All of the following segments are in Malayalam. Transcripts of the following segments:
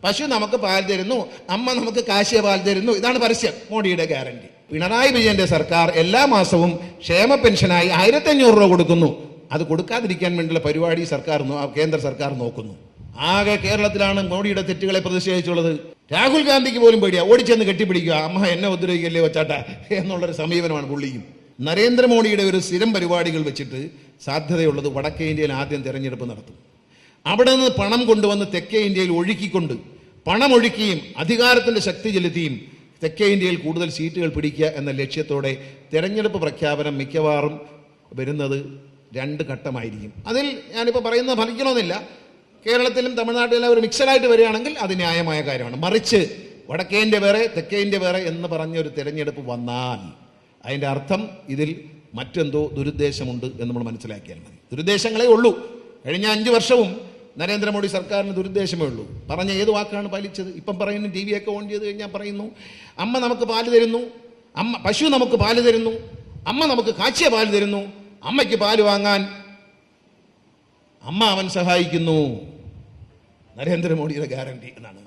പശു നമുക്ക് പാൽ തരുന്നു, അമ്മ നമുക്ക് കാശിയ പാൽ തരുന്നു. ഇതാണ് പരസ്യം, മോഡിയുടെ ഗ്യാരണ്ടി. പിണറായി വിജയന്റെ സർക്കാർ എല്ലാ മാസവും ക്ഷേമ പെൻഷനായി 1500 രൂപ കൊടുക്കുന്നു. അത് കൊടുക്കാതിരിക്കാൻ വേണ്ടിയുള്ള പരിപാടി കേന്ദ്ര സർക്കാർ നോക്കുന്നു. ആകെ കേരളത്തിലാണ് മോഡിയുടെ തെറ്റുകളെ പ്രതിഷേധിച്ചുള്ളത്. രാഹുൽ ഗാന്ധിക്ക് പോലും പേടിയാ, ഓടിച്ചെന്ന് കെട്ടിപ്പിടിക്കുക, അമ്മ എന്നെ ഉപദ്രവിക്കല്ലേ വച്ചാട്ട എന്നുള്ളൊരു സമീപനമാണ് പുള്ളിയും. നരേന്ദ്രമോദിയുടെ ഒരു സ്ഥിരം പരിപാടികൾ വെച്ചിട്ട് സാധ്യതയുള്ളത് വടക്കേ ഇന്ത്യയിൽ ആദ്യം തെരഞ്ഞെടുപ്പ് നടത്തും. അവിടെ നിന്ന് പണം കൊണ്ടുവന്ന് തെക്കേ ഇന്ത്യയിൽ ഒഴുക്കിക്കൊണ്ട് പണമൊഴുക്കിയും അധികാരത്തിന്റെ ശക്തി ചെലുത്തിയും തെക്കേ ഇന്ത്യയിൽ കൂടുതൽ സീറ്റുകൾ പിടിക്കുക എന്ന ലക്ഷ്യത്തോടെ തെരഞ്ഞെടുപ്പ് പ്രഖ്യാപനം മിക്കവാറും വരുന്നത് 2 ഘട്ടമായിരിക്കും. അതിൽ ഞാനിപ്പോൾ പറയുന്നത് ഫലിക്കണമെന്നില്ല. കേരളത്തിലും തമിഴ്നാട്ടിലും ഒരു മിക്സഡായിട്ട് വരികയാണെങ്കിൽ അത് ന്യായമായ കാര്യമാണ്. മറിച്ച് വടക്കേ ഇന്ത്യ വേറെ തെക്കേ ഇന്ത്യ വേറെ എന്ന് പറഞ്ഞൊരു തെരഞ്ഞെടുപ്പ് വന്നാൽ അതിൻ്റെ അർത്ഥം ഇതിൽ മറ്റെന്തോ ദുരുദ്ദേശമുണ്ട് എന്ന് നമ്മൾ മനസ്സിലാക്കിയാൽ മതി. ദുരുദ്ദേശങ്ങളേ ഉള്ളൂ. കഴിഞ്ഞ 5 വർഷവും നരേന്ദ്രമോദി സർക്കാരിന് ദുരുദ്ദേശമേ ഉള്ളൂ. പറഞ്ഞ ഏത് വാക്കാണ് പാലിച്ചത്? ഇപ്പം പറയുന്നു, ടി വി ഒക്കെ ഓൺ ചെയ്ത് കഴിഞ്ഞാൽ പറയുന്നു, അമ്മ നമുക്ക് പാല് തരുന്നു, പശു നമുക്ക് പാല് തരുന്നു, അമ്മ നമുക്ക് കാച്ചിയ പാല് തരുന്നു, അമ്മയ്ക്ക് പാല് വാങ്ങാൻ അമ്മ അവൻ സഹായിക്കുന്നു. നരേന്ദ്രമോദിയുടെ ഗ്യാരണ്ടി എന്നാണ്.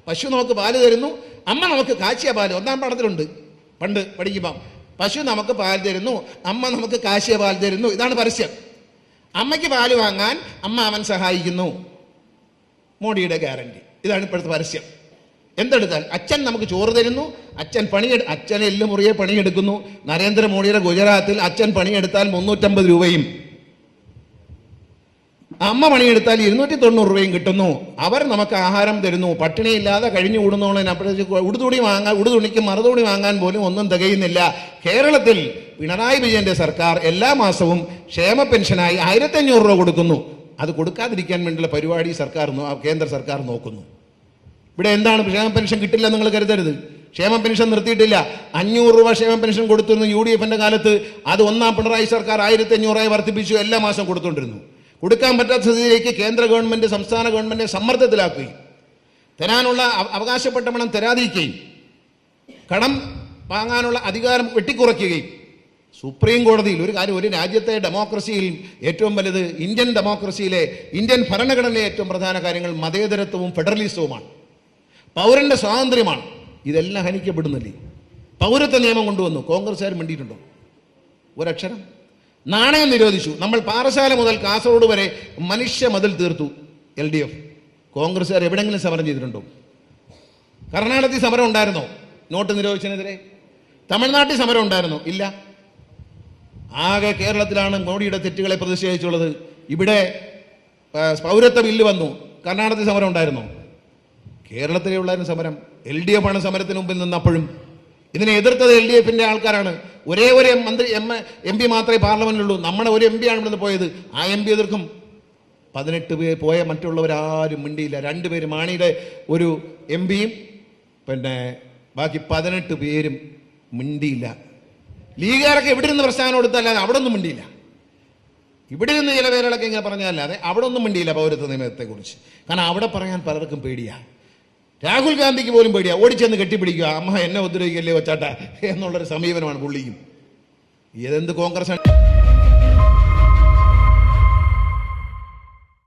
പശു നമുക്ക് പാല് തരുന്നു, അമ്മ നമുക്ക് കാച്ചിയ പാല്. 1-ാം പാഠത്തിലുണ്ട്, പണ്ട് പഠിക്കുമ്പം പശു നമുക്ക് പാൽ തരുന്നു, അമ്മ നമുക്ക് കാച്ചിയ പാൽ തരുന്നു. ഇതാണ് പരസ്യം. അമ്മയ്ക്ക് പാല് വാങ്ങാൻ അമ്മ അവൻ സഹായിക്കുന്നു. മോഡിയുടെ ഗ്യാരണ്ടി. ഇതാണ് ഇപ്പോഴത്തെ പരസ്യം. എന്തെടുത്താൽ അച്ഛൻ നമുക്ക് ചോറ് തരുന്നു, അച്ഛൻ എല്ല് മുറിയെ പണിയെടുക്കുന്നു. നരേന്ദ്രമോദിയുടെ ഗുജറാത്തിൽ അച്ഛൻ പണിയെടുത്താൽ 350 രൂപയും അമ്മ പണിയെടുത്താൽ 290 രൂപയും കിട്ടുന്നു. അവർ നമുക്ക് ആഹാരം തരുന്നു, പട്ടിണിയില്ലാതെ കഴിഞ്ഞു കൂടുന്നോളതിനപ്പോഴേക്ക് ഉടുതുണിക്ക് മറുതുണി വാങ്ങാൻ പോലും ഒന്നും തികയുന്നില്ല. കേരളത്തിൽ പിണറായി വിജയന്റെ സർക്കാർ എല്ലാ മാസവും ക്ഷേമ പെൻഷനായി 1500 രൂപ കൊടുക്കുന്നു. അത് കൊടുക്കാതിരിക്കാൻ വേണ്ടിയുള്ള പരിപാടി കേന്ദ്ര സർക്കാർ നോക്കുന്നു. ഇവിടെ എന്താണ് ക്ഷേമ പെൻഷൻ കിട്ടില്ല നിങ്ങൾ കരുതരുത്. ക്ഷേമ പെൻഷൻ നിർത്തിയിട്ടില്ല. 500 രൂപ ക്ഷേമ പെൻഷൻ കൊടുത്തിരുന്നു UDFന്റെ കാലത്ത്. അത് 1-ാം പിണറായി സർക്കാർ 1500 വർദ്ധിപ്പിച്ചു, എല്ലാ മാസം കൊടുത്തുകൊണ്ടിരുന്നു. കൊടുക്കാൻ പറ്റാത്ത സ്ഥിതിയിലേക്ക് കേന്ദ്ര ഗവൺമെന്റ് സംസ്ഥാന ഗവൺമെന്റിനെ സമ്മർദ്ദത്തിലാക്കുകയും തരാനുള്ള അവകാശപ്പെട്ട പണം തരാതിരിക്കുകയും കടം വാങ്ങാനുള്ള അധികാരം വെട്ടിക്കുറയ്ക്കുകയും സുപ്രീം കോടതിയിൽ ഒരു രാജ്യത്തെ ഡെമോക്രസിയിൽ ഏറ്റവും വലുത് ഇന്ത്യൻ ഡെമോക്രസിയിലെ ഇന്ത്യൻ ഭരണഘടനയിലെ ഏറ്റവും പ്രധാന കാര്യങ്ങൾ മതേതരത്വവും ഫെഡറലിസവുമാണ്, പൗരന്റെ സ്വാതന്ത്ര്യമാണ്. ഇതെല്ലാം ഹനിക്കപ്പെടുന്നില്ലേ? പൗരത്വ നിയമം കൊണ്ടുവന്നു, കോൺഗ്രസ്സുകാർ മിണ്ടിയിട്ടുണ്ടോ? ഒരക്ഷരം. നാണയം നിരോധിച്ചു. നമ്മൾ പാറശാല മുതൽ കാസർഗോഡ് വരെ മനുഷ്യ മതിൽ തീർത്തു. LDF കോൺഗ്രസ്സുകാർ എവിടെയെങ്കിലും സമരം ചെയ്തിട്ടുണ്ടോ? കർണാടകത്തിൽ സമരം ഉണ്ടായിരുന്നോ നോട്ട് നിരോധിച്ചതിനെതിരെ? തമിഴ്നാട്ടിൽ സമരം ഉണ്ടായിരുന്നോ? ഇല്ല. ആകെ കേരളത്തിലാണ് മോഡിയുടെ തെറ്റുകളെ പ്രതിഷേധിച്ചുള്ളത്. ഇവിടെ പൗരത്വ ബില്ല് വന്നു, കർണാടകത്തിൽ സമരം ഉണ്ടായിരുന്നോ? കേരളത്തിലേ ഉള്ളായിരുന്നു സമരം. LDF ആണ് സമരത്തിന് മുമ്പിൽ നിന്നപ്പോഴും. ഇതിനെ എതിർത്തത് LDFന്റെ ആൾക്കാരാണ്. ഒരേ ഒരു MP മാത്രമേ പാർലമെന്റിലുള്ളൂ. നമ്മുടെ ഒരു MP ആണ് ഇവിടുന്ന് പോയത്. ആ MP എതിർക്കും. 18 പേര് പോയ മറ്റുള്ളവരാരും മിണ്ടിയില്ല. 2 പേര്, മാണിയുടെ ഒരു MPയും പിന്നെ ബാക്കി 18 പേരും മിണ്ടിയില്ല. ലീഗുകാരൊക്കെ ഇവിടെ നിന്ന് പ്രസ്ഥാനം കൊടുത്തല്ലാതെ അവിടെ ഒന്നും മിണ്ടിയില്ല. ഇവിടെ നിന്ന് ചില പേരുകളൊക്കെ ഇങ്ങനെ പറഞ്ഞല്ലാതെ അവിടെ ഒന്നും മിണ്ടിയില്ല പൗരത്വ നിയമത്തെക്കുറിച്ച്. കാരണം അവിടെ പറയാൻ പലർക്കും പേടിയാണ്. രാഹുൽ ഗാന്ധിക്ക് പോലും പേടിയാ, ഓടിച്ചെന്ന് കെട്ടിപ്പിടിക്കുക, അമ്മ എന്നെ ഉപദ്രവിക്കല്ലേ വച്ചാട്ട എന്നുള്ളൊരു സമീപനമാണ് പുള്ളിയും. ഇതെന്ത് കോൺഗ്രസ് ആണ്?